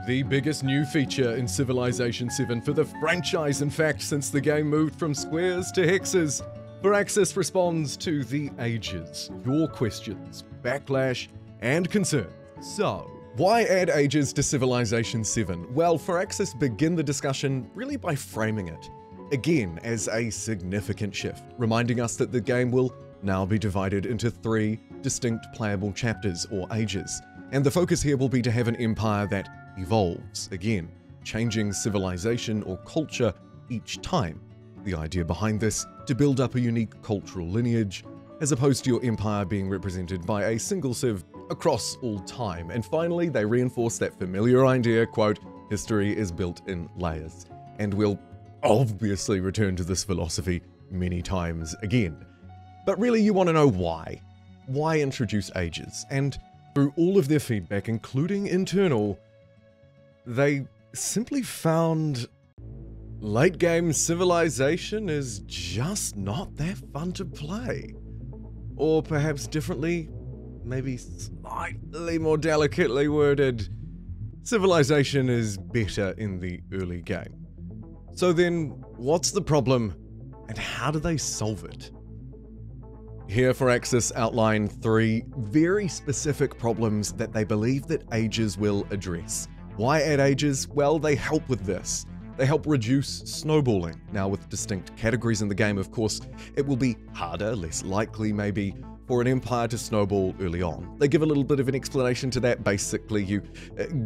The biggest new feature in Civilization 7 for the franchise, in fact, since the game moved from squares to hexes. Firaxis responds to the Ages, your questions, backlash, and concerns. So, why add Ages to Civilization 7? Well, Firaxis begin the discussion really by framing it, again, as a significant shift, reminding us that the game will now be divided into 3 distinct playable chapters, or ages. And the focus here will be to have an empire that evolves, again, changing civilization or culture each time. The idea behind this, to build up a unique cultural lineage, as opposed to your empire being represented by a single civ across all time. And finally, they reinforce that familiar idea, quote, history is built in layers. And we'll obviously return to this philosophy many times again. But really, you want to know why. Why introduce Ages? And through all of their feedback, including internal, they simply found late game Civilization is just not that fun to play. Or perhaps differently, maybe slightly more delicately worded, Civilization is better in the early game. So then, what's the problem and how do they solve it? Here, Firaxis outline 3 very specific problems that they believe that Ages will address. Why add Ages? Well, they help with this. They help reduce snowballing. Now, with distinct categories in the game, of course, it will be harder, less likely maybe, for an empire to snowball early on. They give a little bit of an explanation to that. Basically, you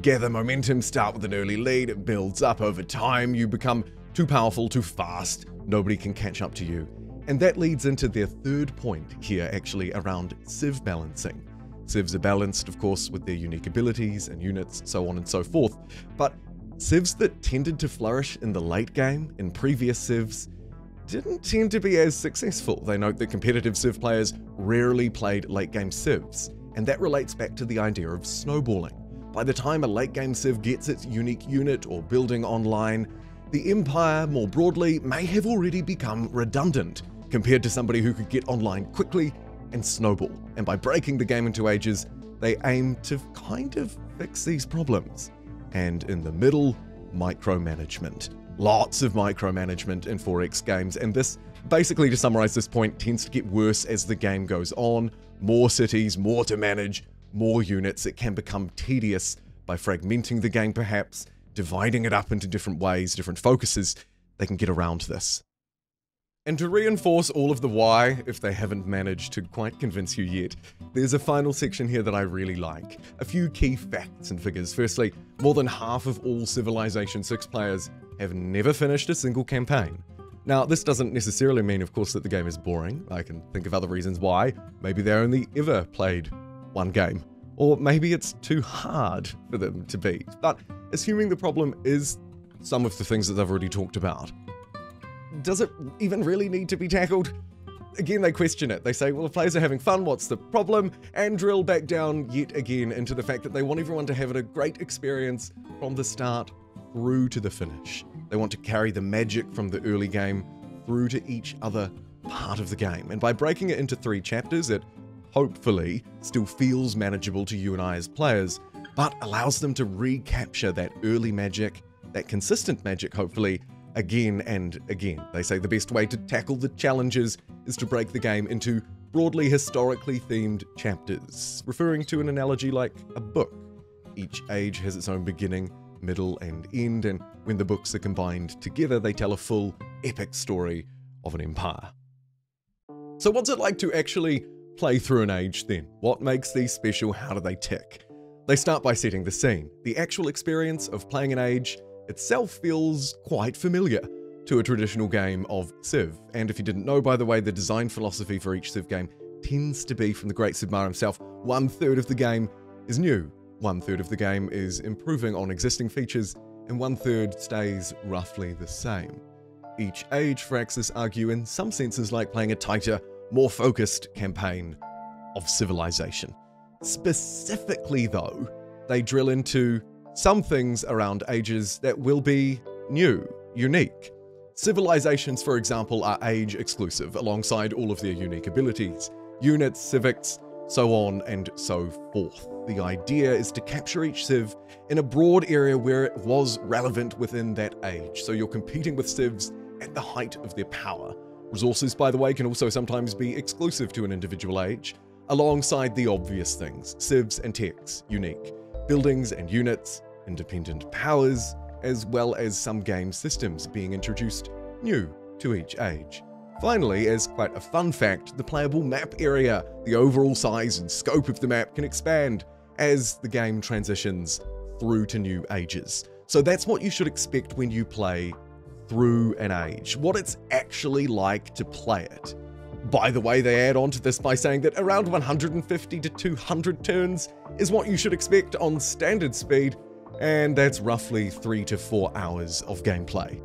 gather momentum, start with an early lead, it builds up over time, you become too powerful, too fast, nobody can catch up to you. And that leads into their 3rd point here, actually, around civ balancing. Civs are balanced, of course, with their unique abilities and units, so on and so forth. But civs that tended to flourish in the late game, in previous civs, didn't tend to be as successful. They note that competitive civ players rarely played late game civs, and that relates back to the idea of snowballing. By the time a late game civ gets its unique unit or building online, the empire, more broadly, may have already become redundant compared to somebody who could get online quickly and snowball. And by breaking the game into Ages, they aim to kind of fix these problems. And in the middle, micromanagement. Lots of micromanagement in 4X games, and this, basically to summarize this point, tends to get worse as the game goes on. More cities, more to manage, more units. It can become tedious by fragmenting the game perhaps, dividing it up into different ways, different focuses. They can get around this. And to reinforce all of the why, if they haven't managed to quite convince you yet, there's a final section here that I really like. A few key facts and figures. Firstly, more than half of all Civilization 6 players have never finished a single campaign. Now, this doesn't necessarily mean, of course, that the game is boring. I can think of other reasons why. Maybe they only ever played one game. Or maybe it's too hard for them to beat. But assuming the problem is some of the things that they've already talked about, does it even really need to be tackled? Again, they question it. They say, well, if players are having fun, what's the problem? And drill back down yet again into the fact that they want everyone to have a great experience from the start through to the finish. They want to carry the magic from the early game through to each other part of the game. And by breaking it into 3 chapters, it hopefully still feels manageable to you and I as players, but allows them to recapture that early magic, that consistent magic, hopefully, again and again. They say the best way to tackle the challenges is to break the game into broadly historically themed chapters, referring to an analogy like a book. Each age has its own beginning, middle, and end, and when the books are combined together, they tell a full, epic story of an empire. So what's it like to actually play through an age then? What makes these special? How do they tick? They start by setting the scene. The actual experience of playing an age itself feels quite familiar to a traditional game of Civ. And if you didn't know, by the way, the design philosophy for each Civ game tends to be from the great Civ Meier himself. 1/3 of the game is new, 1/3 of the game is improving on existing features, and 1/3 stays roughly the same. Each age, Firaxis argue, in some senses like playing a tighter, more focused campaign of Civilization. Specifically though, they drill into some things around Ages that will be new, unique. Civilizations, for example, are age exclusive alongside all of their unique abilities. Units, civics, so on and so forth. The idea is to capture each civ in a broad area where it was relevant within that age, so you're competing with civs at the height of their power. Resources, by the way, can also sometimes be exclusive to an individual age, alongside the obvious things: civs and techs, unique, buildings and units, independent powers, as well as some game systems being introduced new to each age. Finally, as quite a fun fact, the playable map area, the overall size and scope of the map, can expand as the game transitions through to new ages. So that's what you should expect when you play through an age, what it's actually like to play it. By the way, they add on to this by saying that around 150 to 200 turns is what you should expect on standard speed, and that's roughly 3 to 4 hours of gameplay.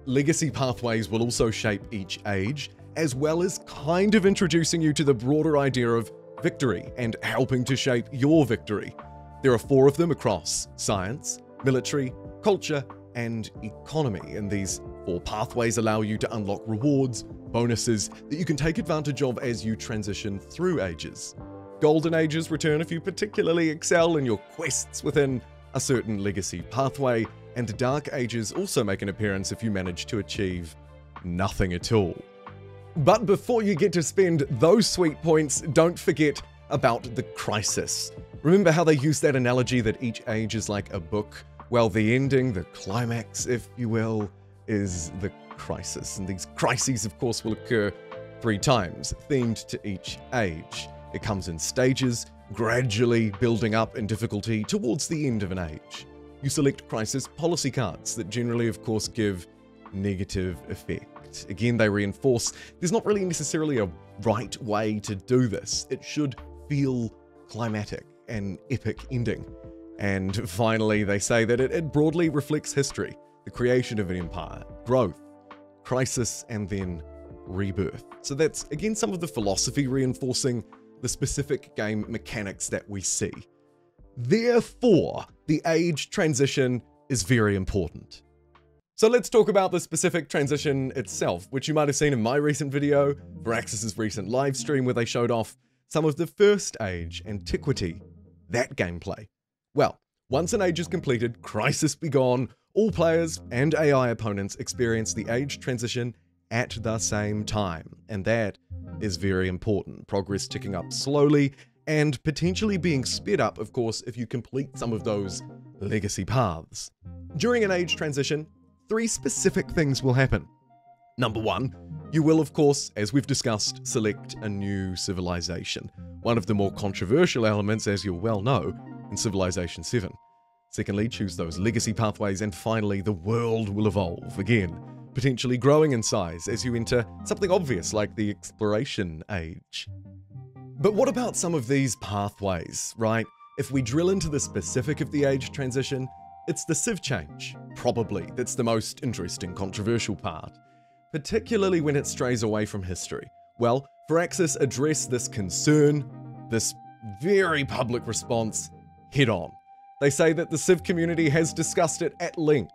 Legacy pathways will also shape each age, as well as kind of introducing you to the broader idea of victory and helping to shape your victory. There are 4 of them across science, military, culture, and economy, and these 4 pathways allow you to unlock rewards, bonuses that you can take advantage of as you transition through ages. Golden ages return if you particularly excel in your quests within a certain legacy pathway, and dark ages also make an appearance if you manage to achieve nothing at all. But before you get to spend those sweet points, don't forget about the crisis. Remember how they use that analogy that each age is like a book? Well, the ending, the climax, if you will, is the crisis. And these crises, of course, will occur 3 times, themed to each age. It comes in stages, gradually building up in difficulty towards the end of an age. You select crisis policy cards that generally, of course, give negative effect. Again, they reinforce there's not really necessarily a right way to do this. It should feel climatic, an epic ending. And finally, they say that it broadly reflects history, the creation of an empire, growth, crisis, and then rebirth. So that's, again, some of the philosophy reinforcing the specific game mechanics that we see. Therefore, the age transition is very important. So let's talk about the specific transition itself, which you might have seen in my recent video, Firaxis' recent live stream, where they showed off some of the first age, Antiquity, that gameplay. Well, once an age is completed, crisis be gone, all players and AI opponents experience the age transition at the same time, and that is very important. Progress ticking up slowly and potentially being sped up, of course, if you complete some of those legacy paths. During an age transition, 3 specific things will happen. Number 1, you will, of course, as we've discussed, select a new civilization. One of the more controversial elements, as you'll well know, in Civilization 7. Secondly, choose those legacy pathways, and finally, the world will evolve again, potentially growing in size as you enter something obvious like the exploration age. But what about some of these pathways, right? If we drill into the specific of the age transition, it's the civ change, probably, that's the most interesting, controversial part, particularly when it strays away from history. Well, Firaxis addressed this concern, this very public response, head on. They say that the civ community has discussed it at length,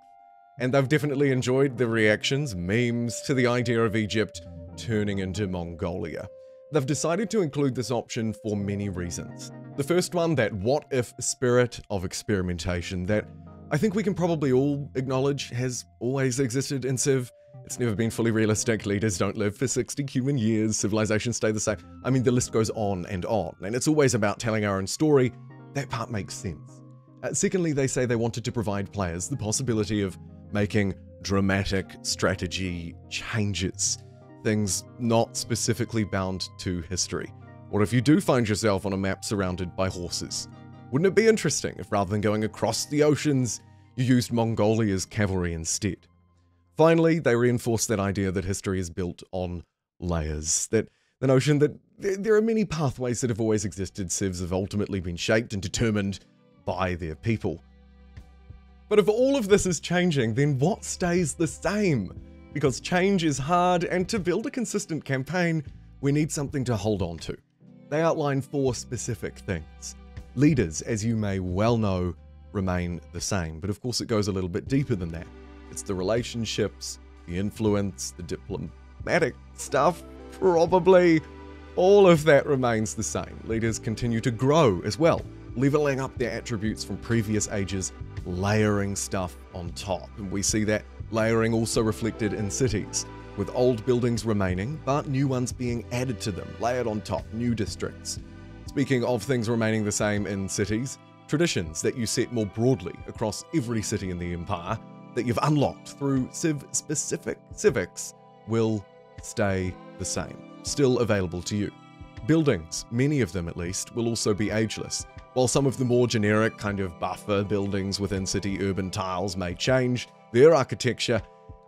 and they've definitely enjoyed the reactions, memes to the idea of Egypt turning into Mongolia. They've decided to include this option for many reasons. The first one, that what-if spirit of experimentation that I think we can probably all acknowledge has always existed in Civ. It's never been fully realistic, leaders don't live for 60 human years, civilizations stay the same. I mean, the list goes on, and it's always about telling our own story. That part makes sense. Secondly, they say they wanted to provide players the possibility of making dramatic strategy changes. Things not specifically bound to history. What if you do find yourself on a map surrounded by horses? Wouldn't it be interesting if rather than going across the oceans, you used Mongolia's cavalry instead? Finally, they reinforce that idea that history is built on layers, that the notion that there are many pathways that have always existed. Civs have ultimately been shaped and determined by their people. But if all of this is changing, then what stays the same? Because change is hard, and to build a consistent campaign, we need something to hold on to. They outline 4 specific things. Leaders, as you may well know, remain the same, but of course it goes a little bit deeper than that. It's the relationships, the influence, the diplomatic stuff, probably. all of that remains the same. Leaders continue to grow as well, leveling up their attributes from previous ages, layering stuff on top. And we see that layering also reflected in cities, with old buildings remaining, but new ones being added to them, layered on top, new districts. Speaking of things remaining the same in cities, traditions that you set more broadly across every city in the Empire that you've unlocked through Civ-specific civics will stay the same, still available to you. Buildings, many of them at least, will also be ageless. While some of the more generic kind of buffer buildings within city urban tiles may change their architecture,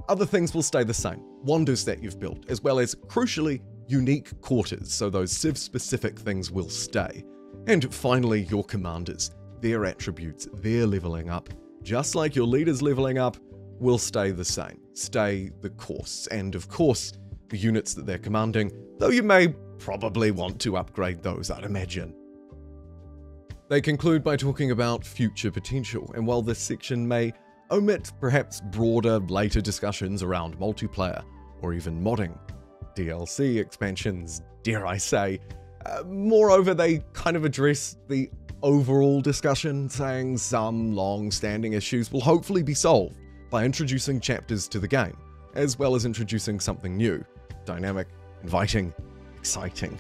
other things will stay the same. Wonders that you've built, as well as, crucially, unique quarters, so those Civ-specific things will stay. And finally, your commanders, their attributes, their leveling up, just like your leaders leveling up, will stay the same, stay the course, and of course, the units that they're commanding, though you may probably want to upgrade those, I'd imagine. They conclude by talking about future potential, and while this section may omit perhaps broader, later discussions around multiplayer, or even modding, DLC expansions, dare I say, moreover, they kind of address the overall discussion, saying some long-standing issues will hopefully be solved by introducing chapters to the game, as well as introducing something new, dynamic, inviting, exciting.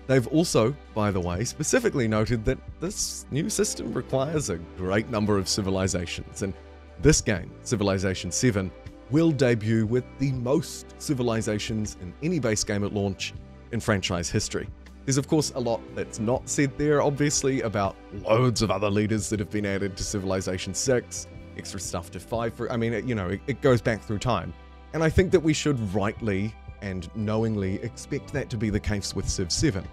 They've also, by the way, specifically noted that this new system requires a great number of civilizations, and this game, Civilization 7, will debut with the most civilizations in any base game at launch in franchise history. There's of course a lot that's not said there, obviously, about loads of other leaders that have been added to Civilization 6, extra stuff to 5, it goes back through time. And I think that we should rightly and knowingly expect that to be the case with Civ 7.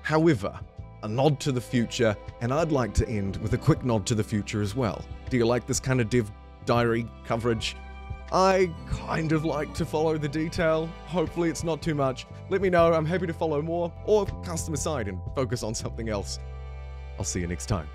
However, a nod to the future, and I'd like to end with a quick nod to the future as well. Do you like this kind of dev diary coverage? I kind of like to follow the detail. Hopefully it's not too much. Let me know, I'm happy to follow more, or cast them aside and focus on something else. I'll see you next time.